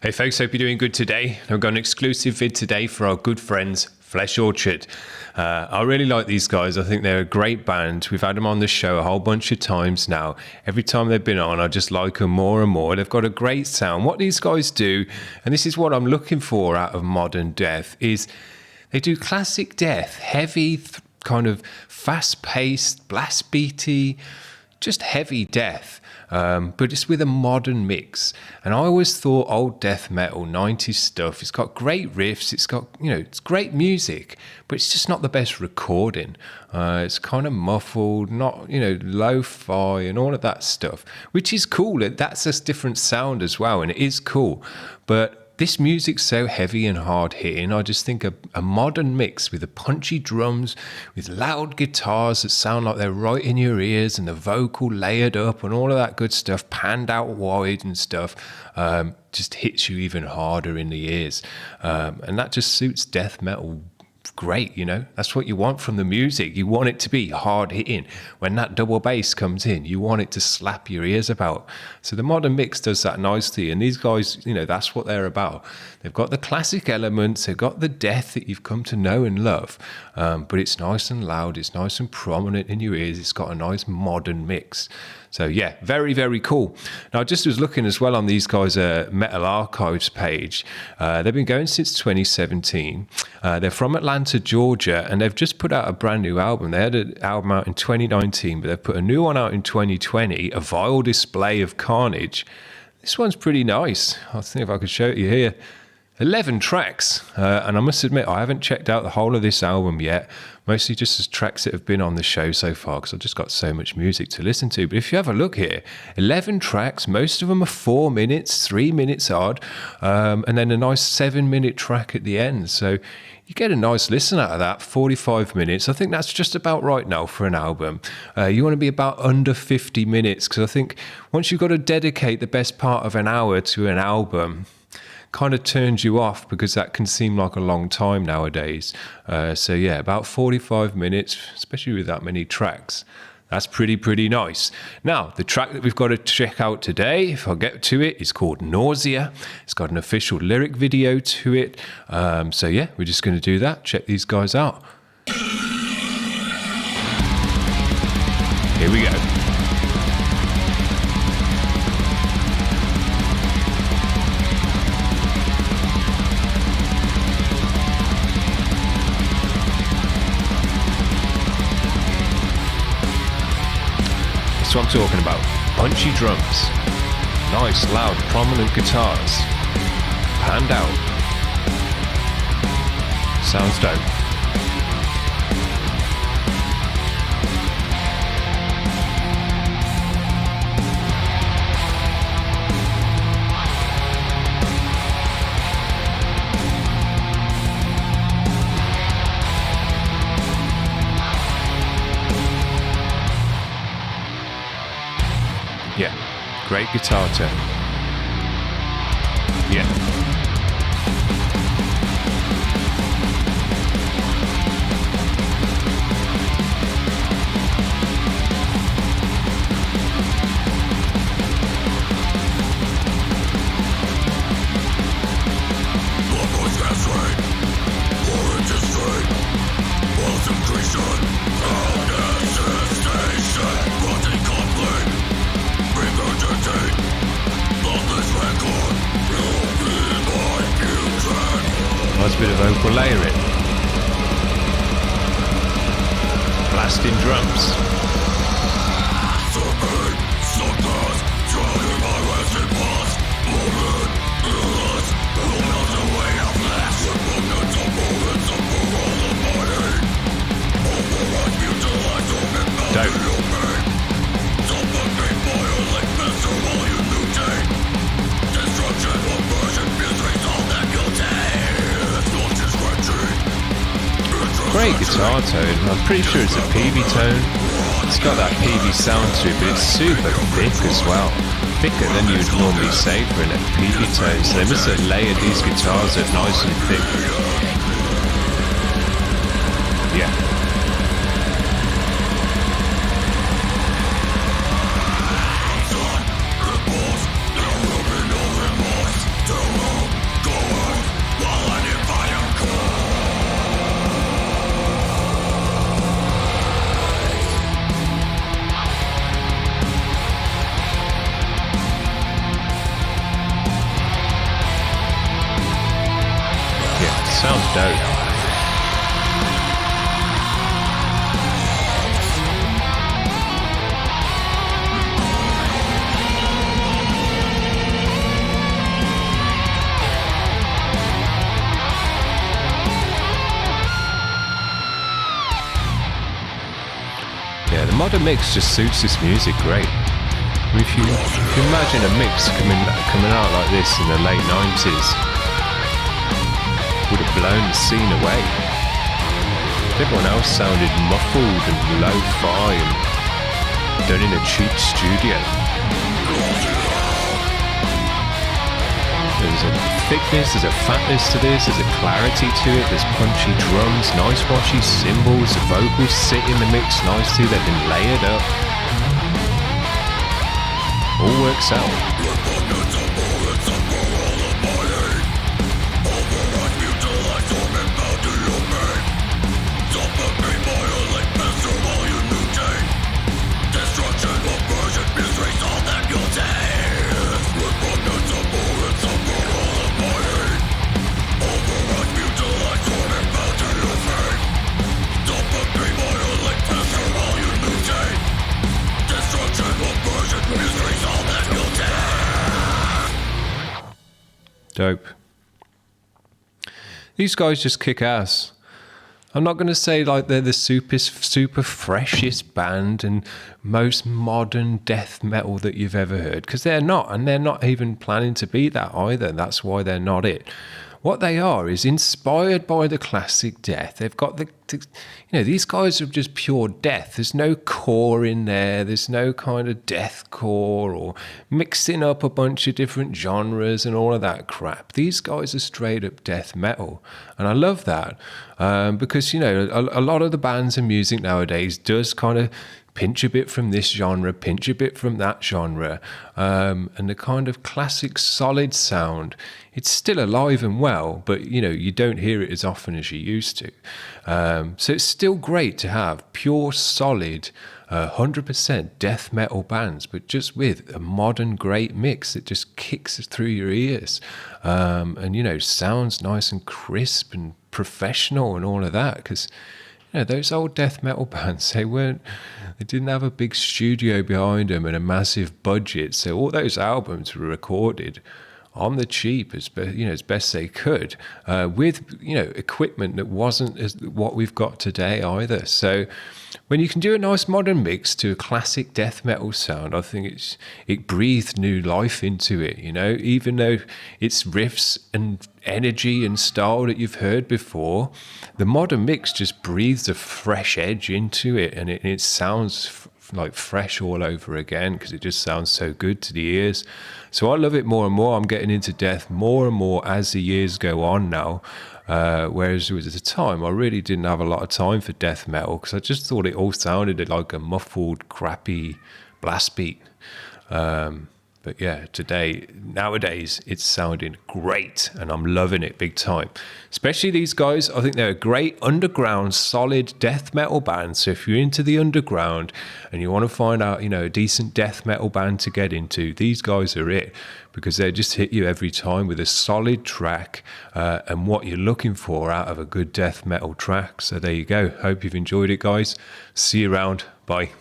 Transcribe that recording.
Hey folks, hope you're doing good today. I've got an exclusive vid today for our good friends, Flesh Orchard. I really like these guys. I think they're a great band. We've had them on the show a whole bunch of times now. Every time they've been on, I just like them more and more. They've got a great sound. What these guys do, and this is what I'm looking for out of modern death, is they do classic death, heavy, kind of fast-paced, blast beaty, just heavy death. But it's with a modern mix. And I always thought old death metal, 90s stuff, it's got great riffs, it's got, it's great music, but it's just not the best recording. It's kind of muffled, not, lo-fi and all of that stuff, which is cool. That's a different sound as well, and it is cool. But this music's so heavy and hard-hitting, I just think a modern mix with the punchy drums, with loud guitars that sound like they're right in your ears, and the vocal layered up and all of that good stuff, panned out wide and stuff, just hits you even harder in the ears. And that just suits death metal great, that's what you want from the music. You want it to be hard hitting. When that double bass comes in, you want it to slap your ears about. So the modern mix does that nicely, and these guys, that's what they're about. They've got the classic elements, they've got the death that you've come to know and love, but it's nice and loud, it's nice and prominent in your ears. It's got a nice modern mix. So yeah, very, very cool. Now, I just was looking as well on these guys' Metal Archives page. They've been going since 2017. They're from Atlanta, Georgia, and they've just put out a brand new album. They had an album out in 2019, but they've put a new one out in 2020, A Vile Display of Carnage. This one's pretty nice. I'll see if I could show it you here. 11 tracks, and I must admit I haven't checked out the whole of this album yet, mostly just as tracks that have been on the show so far, because I've just got so much music to listen to. But if you have a look here, 11 tracks, most of them are 4 minutes, 3 minutes odd, and then a nice 7-minute track at the end. So you get a nice listen out of that, 45 minutes. I think that's just about right now for an album. You want to be about under 50 minutes, because I think once you've got to dedicate the best part of an hour to an album, kind of turns you off, because that can seem like a long time nowadays. So yeah, about 45 minutes, especially with that many tracks. That's pretty nice. Now, the track that we've got to check out today, if I get to it, is called Nausea. It's got an official lyric video to it. So yeah, we're just going to do that. Check these guys out. Here we go. That's what I'm talking about. Punchy drums, nice, loud, prominent guitars, panned out. Sounds dope. Yeah, great guitar tone. Yeah. Nice bit of vocal layering. Blasting drums. Dope. Great guitar tone. I'm pretty sure it's a PV tone. It's got that PV sound to it, but it's super thick as well. Thicker than you'd normally say for a PV tone. So they must have layered these guitars up nice and thick. Yeah. dope. Yeah, the modern mix just suits this music great. If you imagine a mix coming out like this in the late 90s, would have blown the scene away. Everyone else sounded muffled and lo-fi and done in a cheap studio. There's a thickness, there's a fatness to this, there's a clarity to it, there's punchy drums, nice washy cymbals, the vocals sit in the mix nicely, they've been layered up. All works out. Dope. These guys just kick ass. I'm not going to say like they're the super freshest band and most modern death metal that you've ever heard, because they're not, and they're not even planning to be that either. That's why they're not it. What they are is inspired by the classic death. They've got these guys are just pure death. There's no core in there. There's no kind of deathcore or mixing up a bunch of different genres and all of that crap. These guys are straight up death metal. And I love that because, a lot of the bands and music nowadays does kind of pinch a bit from this genre, pinch a bit from that genre, and the kind of classic solid sound, it's still alive and well, but you don't hear it as often as you used to. So it's still great to have pure solid 100% death metal bands, but just with a modern great mix that just kicks through your ears, and sounds nice and crisp and professional and all of that, because those old death metal bands, they didn't have a big studio behind them and a massive budget. So all those albums were recorded on the cheap as best they could, with equipment that wasn't as what we've got today either. So when you can do a nice modern mix to a classic death metal sound, I think it breathed new life into it. Even though it's riffs and energy and style that you've heard before, the modern mix just breathes a fresh edge into it, and it sounds like fresh all over again, because it just sounds so good to the ears. So I love it more and more. I'm getting into death more and more as the years go on now, whereas at the time I really didn't have a lot of time for death metal, because I just thought it all sounded like a muffled, crappy blast beat. But yeah, nowadays, it's sounding great, and I'm loving it big time. Especially these guys, I think they're a great underground, solid death metal band. So if you're into the underground and you want to find out, a decent death metal band to get into, these guys are it, because they just hit you every time with a solid track and what you're looking for out of a good death metal track. So there you go. Hope you've enjoyed it, guys. See you around. Bye.